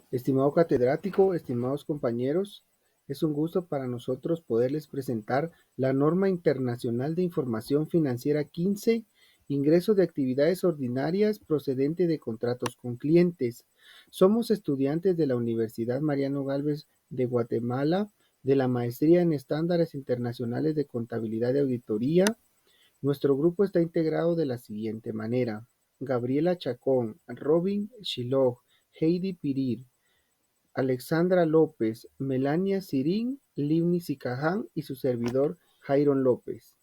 Estimado catedrático, estimados compañeros, es un gusto para nosotros poderles presentar la Norma Internacional de Información Financiera 15, ingresos de actividades ordinarias procedente de contratos con clientes. Somos estudiantes de la Universidad Mariano Gálvez de Guatemala, de la Maestría en Estándares Internacionales de Contabilidad y Auditoría. Nuestro grupo está integrado de la siguiente manera: Gabriela Chacón, Robin Shilog, Heidi Pirir, Alexandra López, Melania Sirín, Livni Sicaján y su servidor Jairon López.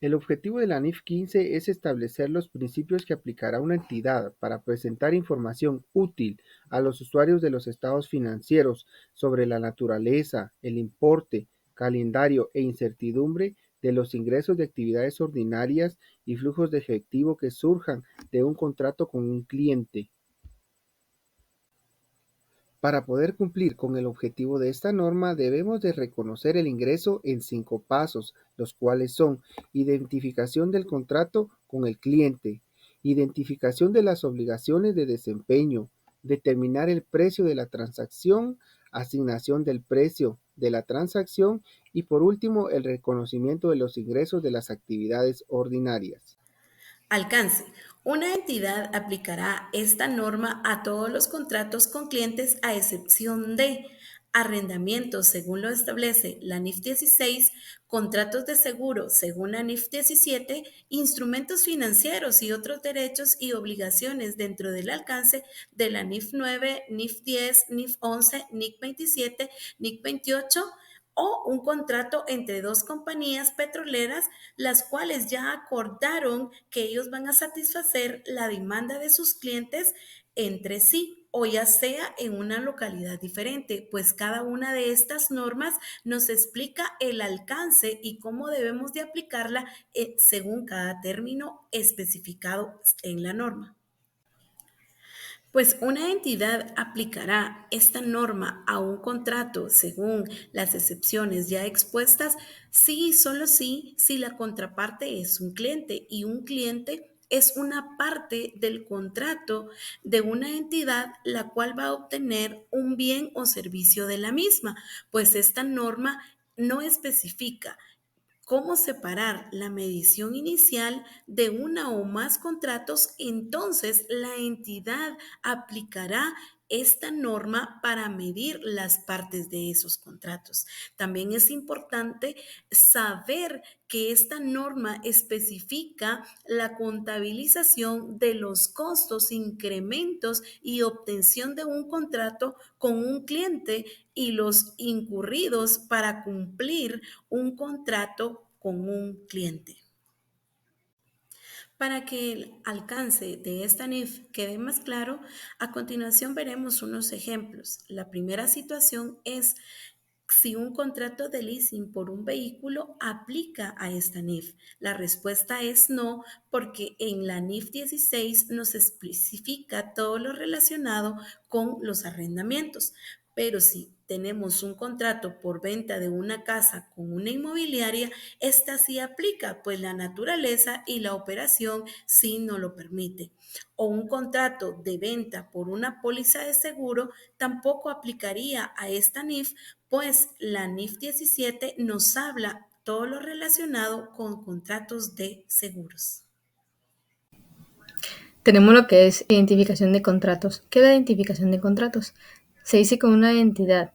El objetivo de la NIF 15 es establecer los principios que aplicará una entidad para presentar información útil a los usuarios de los estados financieros sobre la naturaleza, el importe, calendario e incertidumbre de los ingresos de actividades ordinarias y flujos de efectivo que surjan de un contrato con un cliente. Para poder cumplir con el objetivo de esta norma, debemos de reconocer el ingreso en 5 pasos, los cuales son: identificación del contrato con el cliente, identificación de las obligaciones de desempeño, determinar el precio de la transacción, asignación del precio de la transacción y por último el reconocimiento de los ingresos de las actividades ordinarias. Alcance. Una entidad aplicará esta norma a todos los contratos con clientes a excepción de arrendamientos según lo establece la NIF 16, contratos de seguro según la NIF 17, instrumentos financieros y otros derechos y obligaciones dentro del alcance de la NIF 9, NIF 10, NIF 11, NIC 27, NIC 28 o un contrato entre dos compañías petroleras, las cuales ya acordaron que ellos van a satisfacer la demanda de sus clientes entre sí o ya sea en una localidad diferente, pues cada una de estas normas nos explica el alcance y cómo debemos de aplicarla según cada término especificado en la norma. Pues una entidad aplicará esta norma a un contrato según las excepciones ya expuestas, sí y solo sí, si la contraparte es un cliente y un cliente es una parte del contrato de una entidad la cual va a obtener un bien o servicio de la misma, pues esta norma no especifica cómo separar la medición inicial de una o más contratos, entonces la entidad aplicará esta norma para medir las partes de esos contratos. También es importante saber que esta norma especifica la contabilización de los costos, incrementos y obtención de un contrato con un cliente y los incurridos para cumplir un contrato con un cliente. Para que el alcance de esta NIF quede más claro, a continuación veremos unos ejemplos. La primera situación es si un contrato de leasing por un vehículo aplica a esta NIF. La respuesta es no, porque en la NIF 16 nos especifica todo lo relacionado con los arrendamientos. Pero si tenemos un contrato por venta de una casa con una inmobiliaria, esta sí aplica, pues la naturaleza y la operación sí no lo permite. O un contrato de venta por una póliza de seguro tampoco aplicaría a esta NIF, pues la NIF 17 nos habla todo lo relacionado con contratos de seguros. Tenemos lo que es identificación de contratos. ¿Qué es la identificación de contratos? Se dice que una entidad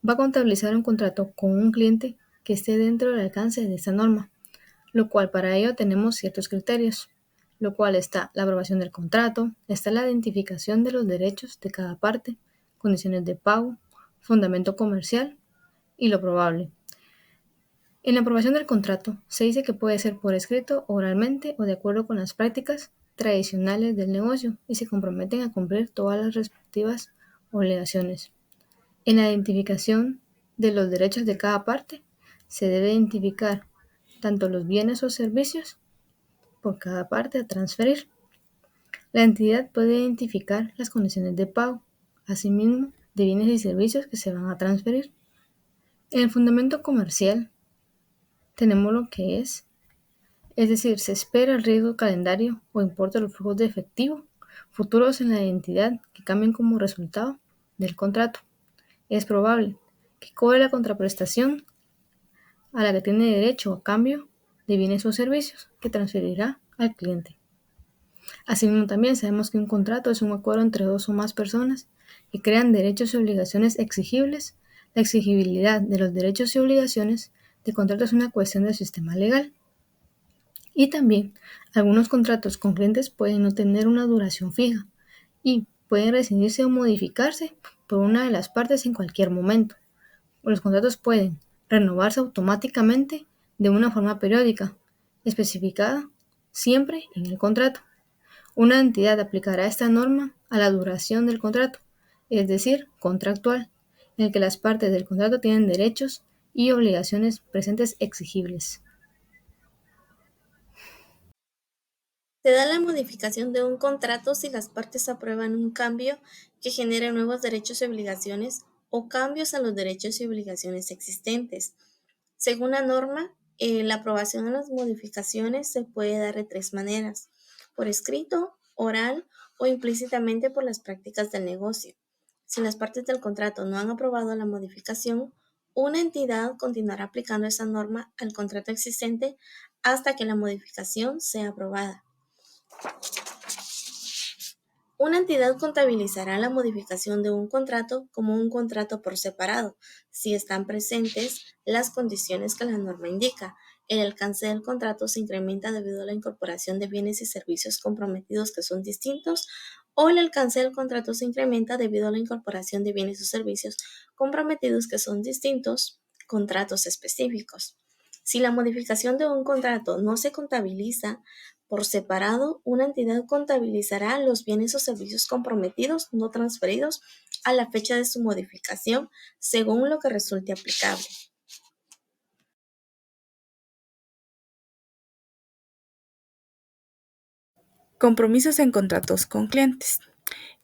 va a contabilizar un contrato con un cliente que esté dentro del alcance de esta norma, lo cual para ello tenemos ciertos criterios, lo cual está la aprobación del contrato, está la identificación de los derechos de cada parte, condiciones de pago, fundamento comercial y lo probable. En la aprobación del contrato se dice que puede ser por escrito, oralmente o de acuerdo con las prácticas tradicionales del negocio y se comprometen a cumplir todas las respectivas obligaciones. En la identificación de los derechos de cada parte se debe identificar tanto los bienes o servicios por cada parte a transferir. La entidad puede identificar las condiciones de pago, asimismo de bienes y servicios que se van a transferir. En el fundamento comercial tenemos lo que es decir, se espera el riesgo calendario o importe de los flujos de efectivo, futuros en la identidad que cambien como resultado del contrato. Es probable que cobre la contraprestación a la que tiene derecho a cambio de bienes o servicios que transferirá al cliente. Asimismo, también sabemos que un contrato es un acuerdo entre dos o más personas que crean derechos y obligaciones exigibles. La exigibilidad de los derechos y obligaciones de contrato es una cuestión del sistema legal. Y también, algunos contratos con clientes pueden no tener una duración fija y pueden rescindirse o modificarse por una de las partes en cualquier momento. Los contratos pueden renovarse automáticamente de una forma periódica, especificada siempre en el contrato. Una entidad aplicará esta norma a la duración del contrato, es decir, contractual, en el que las partes del contrato tienen derechos y obligaciones presentes exigibles. Se da la modificación de un contrato si las partes aprueban un cambio que genere nuevos derechos y obligaciones o cambios a los derechos y obligaciones existentes. Según la norma, la aprobación de las modificaciones se puede dar de tres maneras: por escrito, oral o implícitamente por las prácticas del negocio. Si las partes del contrato no han aprobado la modificación, una entidad continuará aplicando esa norma al contrato existente hasta que la modificación sea aprobada. Una entidad contabilizará la modificación de un contrato como un contrato por separado, si están presentes las condiciones que la norma indica. El alcance del contrato se incrementa debido a la incorporación de bienes y servicios comprometidos que son distintos, o el alcance del contrato se incrementa debido a la incorporación de bienes o servicios comprometidos que son distintos, contratos específicos. Si la modificación de un contrato no se contabiliza por separado, una entidad contabilizará los bienes o servicios comprometidos no transferidos a la fecha de su modificación, según lo que resulte aplicable. Compromisos en contratos con clientes.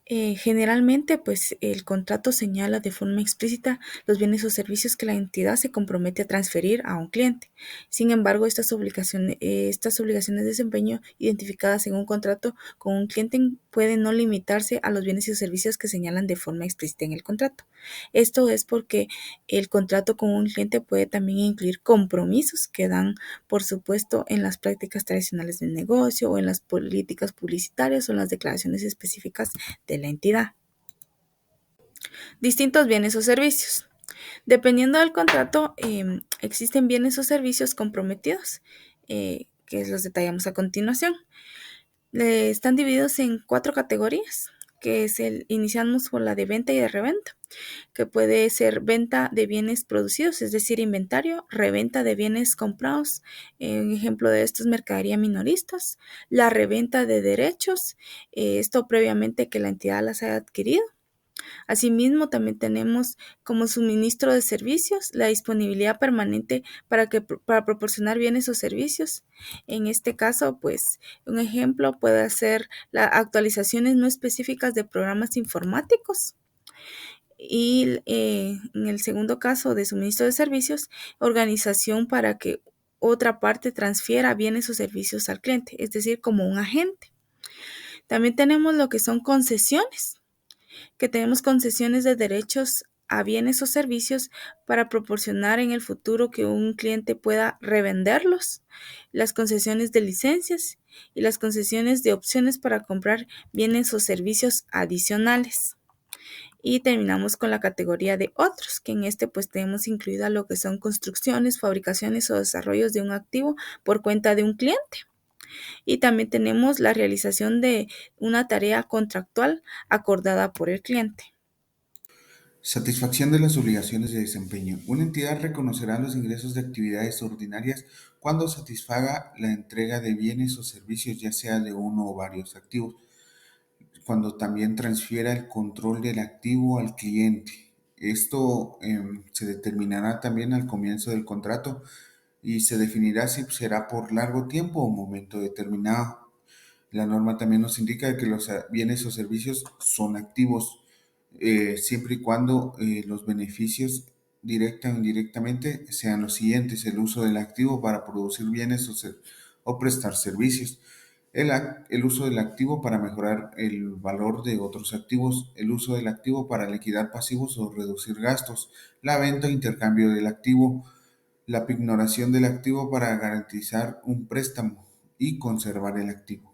Generalmente, pues el contrato señala de forma explícita los bienes o servicios que la entidad se compromete a transferir a un cliente. Sin embargo, estas obligaciones de desempeño identificadas en un contrato con un cliente pueden no limitarse a los bienes y servicios que señalan de forma explícita en el contrato. Esto es porque el contrato con un cliente puede también incluir compromisos que dan, por supuesto, en las prácticas tradicionales del negocio o en las políticas publicitarias o en las declaraciones específicas de la entidad. Distintos bienes o servicios. Dependiendo del contrato, existen bienes o servicios comprometidos, que los detallamos a continuación. Están divididos en 4 categorías, que iniciamos por la de venta y de reventa, que puede ser venta de bienes producidos, es decir, inventario, reventa de bienes comprados, un ejemplo de esto es mercadería minoristas, la reventa de derechos, esto previamente que la entidad las haya adquirido. Asimismo, también tenemos como suministro de servicios la disponibilidad permanente para proporcionar bienes o servicios. En este caso, pues, un ejemplo puede ser las actualizaciones no específicas de programas informáticos. Y en el segundo caso de suministro de servicios, organización para que otra parte transfiera bienes o servicios al cliente, es decir, como un agente. También tenemos lo que son concesiones, que tenemos concesiones de derechos a bienes o servicios para proporcionar en el futuro que un cliente pueda revenderlos, las concesiones de licencias y las concesiones de opciones para comprar bienes o servicios adicionales. Y terminamos con la categoría de otros, que en este pues tenemos incluida lo que son construcciones, fabricaciones o desarrollos de un activo por cuenta de un cliente. Y también tenemos la realización de una tarea contractual acordada por el cliente. Satisfacción de las obligaciones de desempeño. Una entidad reconocerá los ingresos de actividades ordinarias cuando satisfaga la entrega de bienes o servicios, ya sea de uno o varios activos, cuando también transfiera el control del activo al cliente. Esto se determinará también al comienzo del contrato y se definirá si será por largo tiempo o momento determinado. La norma también nos indica que los bienes o servicios son activos siempre y cuando los beneficios directa o indirectamente sean los siguientes: el uso del activo para producir bienes o prestar servicios, El uso del activo para mejorar el valor de otros activos, el uso del activo para liquidar pasivos o reducir gastos, la venta o intercambio del activo, la pignoración del activo para garantizar un préstamo y conservar el activo.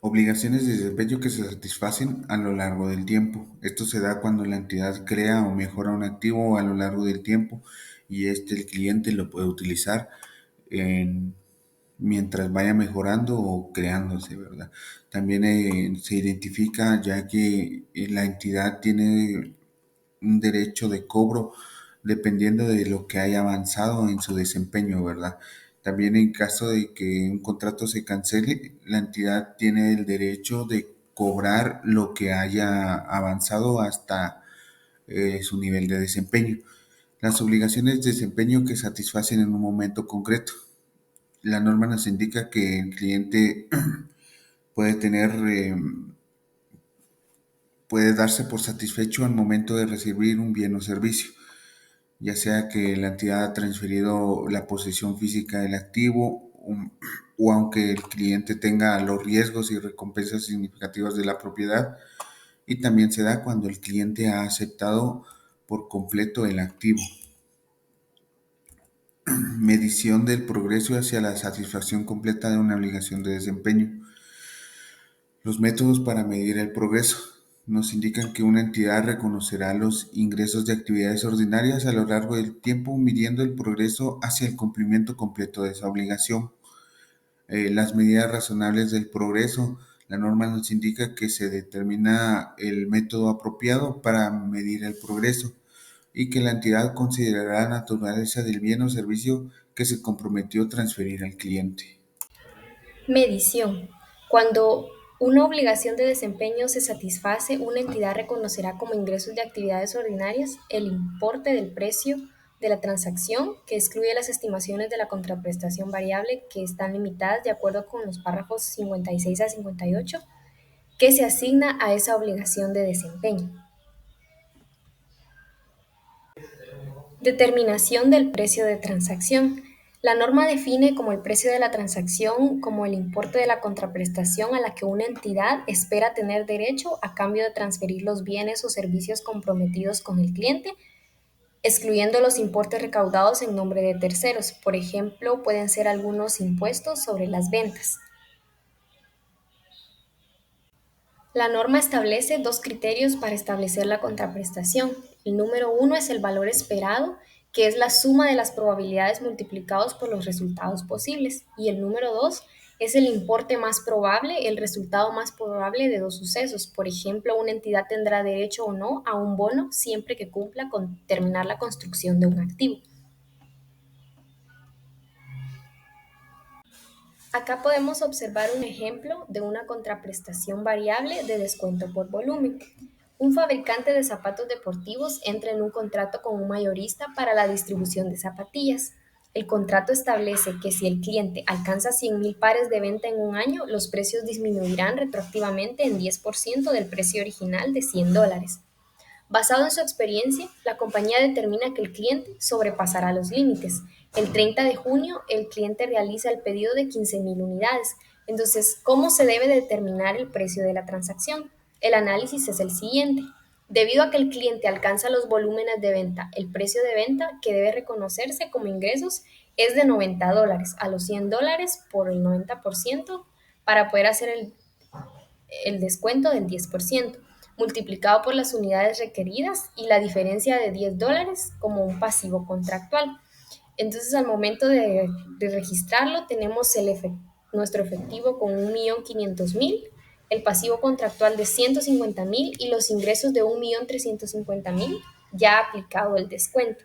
Obligaciones de desempeño que se satisfacen a lo largo del tiempo. Esto se da cuando la entidad crea o mejora un activo a lo largo del tiempo y el cliente lo puede utilizar en mientras vaya mejorando o creándose, ¿verdad? También se identifica ya que la entidad tiene un derecho de cobro dependiendo de lo que haya avanzado en su desempeño, ¿verdad? También en caso de que un contrato se cancele, la entidad tiene el derecho de cobrar lo que haya avanzado hasta su nivel de desempeño. Las obligaciones de desempeño que satisfacen en un momento concreto. La norma nos indica que el cliente puede puede darse por satisfecho al momento de recibir un bien o servicio, ya sea que la entidad ha transferido la posesión física del activo o aunque el cliente tenga los riesgos y recompensas significativas de la propiedad, y también se da cuando el cliente ha aceptado por completo el activo. Medición del progreso hacia la satisfacción completa de una obligación de desempeño. Los métodos para medir el progreso nos indican que una entidad reconocerá los ingresos de actividades ordinarias a lo largo del tiempo, midiendo el progreso hacia el cumplimiento completo de esa obligación. Las medidas razonables del progreso. La norma nos indica que se determina el método apropiado para medir el progreso y que la entidad considerará la naturaleza del bien o servicio que se comprometió a transferir al cliente. Medición. Cuando una obligación de desempeño se satisface, una entidad reconocerá como ingresos de actividades ordinarias el importe del precio de la transacción, que excluye las estimaciones de la contraprestación variable que están limitadas de acuerdo con los párrafos 56 a 58, que se asigna a esa obligación de desempeño. Determinación del precio de transacción. La norma define como el precio de la transacción como el importe de la contraprestación a la que una entidad espera tener derecho a cambio de transferir los bienes o servicios comprometidos con el cliente, excluyendo los importes recaudados en nombre de terceros. Por ejemplo, pueden ser algunos impuestos sobre las ventas. La norma establece dos criterios para establecer la contraprestación. El número uno es el valor esperado, que es la suma de las probabilidades multiplicados por los resultados posibles. Y el número dos es el importe más probable, el resultado más probable de dos sucesos. Por ejemplo, una entidad tendrá derecho o no a un bono siempre que cumpla con terminar la construcción de un activo. Acá podemos observar un ejemplo de una contraprestación variable de descuento por volumen. Un fabricante de zapatos deportivos entra en un contrato con un mayorista para la distribución de zapatillas. El contrato establece que si el cliente alcanza 100,000 pares de venta en un año, los precios disminuirán retroactivamente en 10% del precio original de $100. Basado en su experiencia, la compañía determina que el cliente sobrepasará los límites. El 30 de junio, el cliente realiza el pedido de 15,000 unidades. Entonces, ¿cómo se debe determinar el precio de la transacción? El análisis es el siguiente. Debido a que el cliente alcanza los volúmenes de venta, el precio de venta que debe reconocerse como ingresos es de $90 a los $100 por el 90% para poder hacer el descuento del 10%, multiplicado por las unidades requeridas y la diferencia de $10 como un pasivo contractual. Entonces, al momento de registrarlo, tenemos nuestro efectivo con 1,500,000, el pasivo contractual de 150,000 y los ingresos de 1,350,000 ya aplicado el descuento.